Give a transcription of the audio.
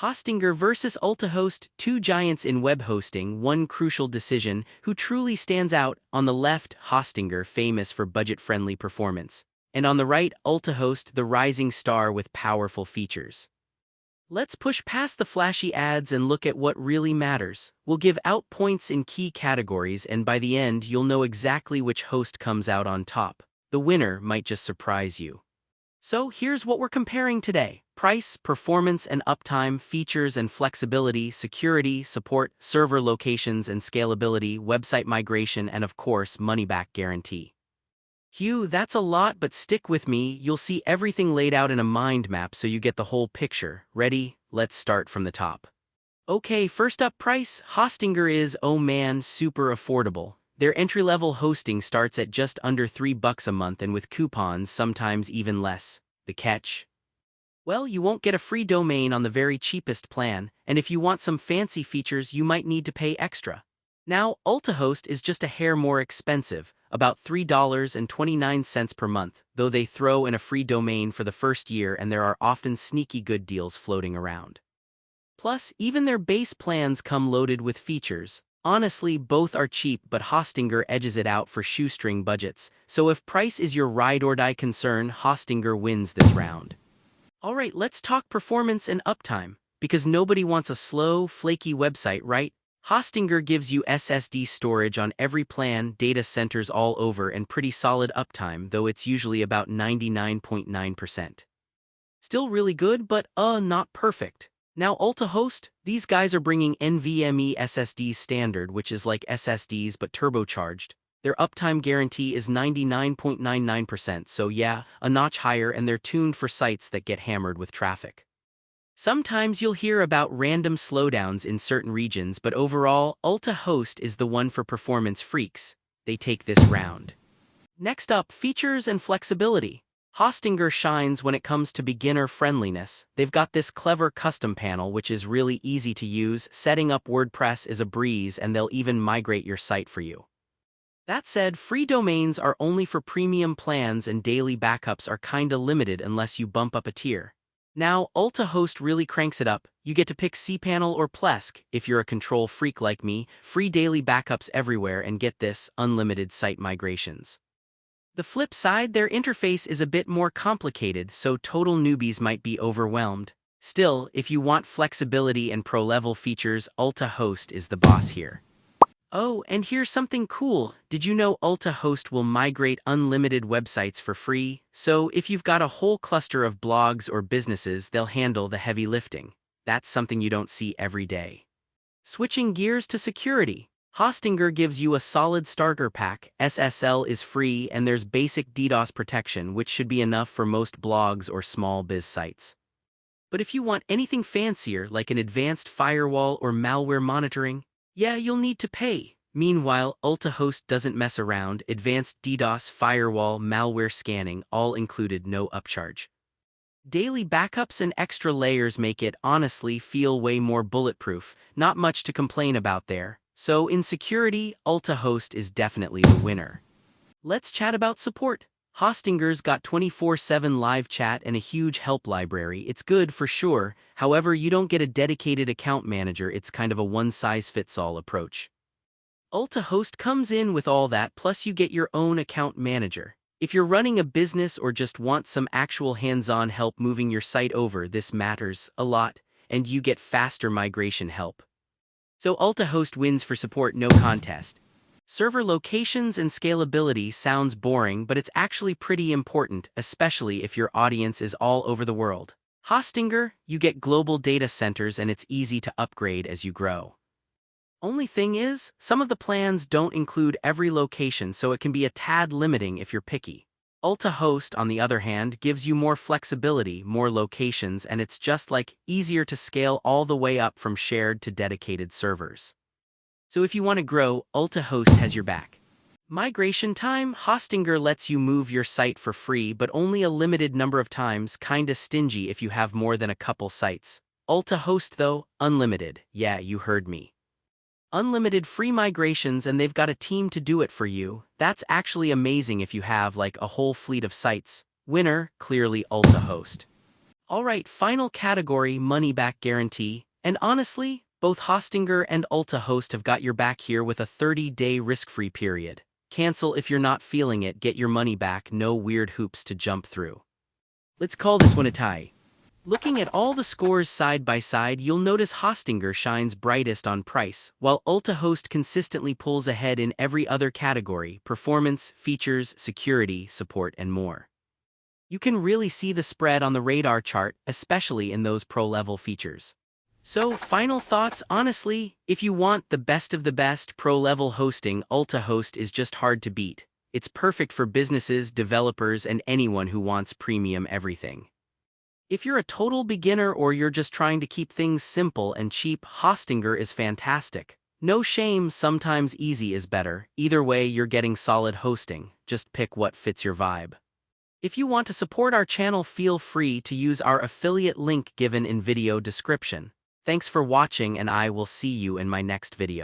Hostinger versus UltaHost, two giants in web hosting, one crucial decision. Who truly stands out? On the left, Hostinger, famous for budget-friendly performance. And on the right, UltaHost, the rising star with powerful features. Let's push past the flashy ads and look at what really matters. We'll give out points in key categories, and by the end you'll know exactly which host comes out on top. The winner might just surprise you. So here's what we're comparing today: price, performance and uptime, features and flexibility, security, support, server locations and scalability, website migration, and of course, money-back guarantee. Hugh, that's a lot, but stick with me. You'll see everything laid out in a mind map so you get the whole picture. Ready? Let's start from the top. Okay, first up, price. Hostinger is, oh man, super affordable. Their entry-level hosting starts at just under $3 a month, and with coupons sometimes even less. The catch? Well, you won't get a free domain on the very cheapest plan, and if you want some fancy features you might need to pay extra. Now, UltaHost is just a hair more expensive, about $3.29 per month, though they throw in a free domain for the first year and there are often sneaky good deals floating around. Plus, even their base plans come loaded with features. Honestly, both are cheap, but Hostinger edges it out for shoestring budgets, so if price is your ride-or-die concern, Hostinger wins this round. Alright, let's talk performance and uptime, because nobody wants a slow, flaky website, right? Hostinger gives you SSD storage on every plan, data centers all over, and pretty solid uptime, though it's usually about 99.9%. Still really good, but not perfect. Now UltaHost, these guys are bringing NVMe SSDs standard, which is like SSDs but turbocharged. Their uptime guarantee is 99.99%, so yeah, a notch higher, and they're tuned for sites that get hammered with traffic. Sometimes you'll hear about random slowdowns in certain regions, but overall, UltaHost is the one for performance freaks. They take this round. Next up, features and flexibility. Hostinger shines when it comes to beginner friendliness. They've got this clever custom panel which is really easy to use. Setting up WordPress is a breeze, and they'll even migrate your site for you. That said, free domains are only for premium plans and daily backups are kinda limited unless you bump up a tier. Now, UltaHost really cranks it up. You get to pick cPanel or Plesk. If you're a control freak like me, free daily backups everywhere, and get this, unlimited site migrations. The flip side, their interface is a bit more complicated, so total newbies might be overwhelmed. Still, if you want flexibility and pro-level features, UltaHost is the boss here. Oh, and here's something cool. Did you know UltaHost will migrate unlimited websites for free? So if you've got a whole cluster of blogs or businesses, they'll handle the heavy lifting. That's something you don't see every day. Switching gears to security. Hostinger gives you a solid starter pack. SSL is free, and there's basic DDoS protection, which should be enough for most blogs or small biz sites. But if you want anything fancier, like an advanced firewall or malware monitoring, yeah, you'll need to pay. Meanwhile, UltaHost doesn't mess around. Advanced DDoS, firewall, malware scanning, all included, no upcharge. Daily backups and extra layers make it, honestly, feel way more bulletproof. Not much to complain about there. So in security, UltaHost is definitely the winner. Let's chat about support. Hostinger's got 24/7 live chat and a huge help library. It's good for sure. However, you don't get a dedicated account manager. It's kind of a one-size-fits-all approach. UltaHost comes in with all that, plus you get your own account manager. If you're running a business or just want some actual hands-on help moving your site over, this matters a lot, and you get faster migration help. So UltaHost wins for support, no contest. Server locations and scalability sounds boring, but it's actually pretty important, especially if your audience is all over the world. Hostinger, you get global data centers and it's easy to upgrade as you grow. Only thing is, some of the plans don't include every location, so it can be a tad limiting if you're picky. UltaHost, on the other hand, gives you more flexibility, more locations, and it's just like easier to scale all the way up from shared to dedicated servers. So if you want to grow, UltaHost has your back. Migration time. Hostinger lets you move your site for free, but only a limited number of times, kinda stingy if you have more than a couple sites. UltaHost though, unlimited. Yeah, you heard me. Unlimited free migrations, and they've got a team to do it for you. That's actually amazing if you have like a whole fleet of sites. Winner, clearly UltaHost. Alright, final category, money back guarantee. And honestly, both Hostinger and UltaHost have got your back here with a 30-day risk-free period. Cancel if you're not feeling it, get your money back, no weird hoops to jump through. Let's call this one a tie. Looking at all the scores side by side, you'll notice Hostinger shines brightest on price, while UltaHost consistently pulls ahead in every other category: performance, features, security, support, and more. You can really see the spread on the radar chart, especially in those pro-level features. So, final thoughts, honestly, if you want the best of the best pro-level hosting, UltaHost is just hard to beat. It's perfect for businesses, developers, and anyone who wants premium everything. If you're a total beginner or you're just trying to keep things simple and cheap, Hostinger is fantastic. No shame, sometimes easy is better. Either way, you're getting solid hosting. Just pick what fits your vibe. If you want to support our channel, feel free to use our affiliate link given in video description. Thanks for watching, and I will see you in my next video.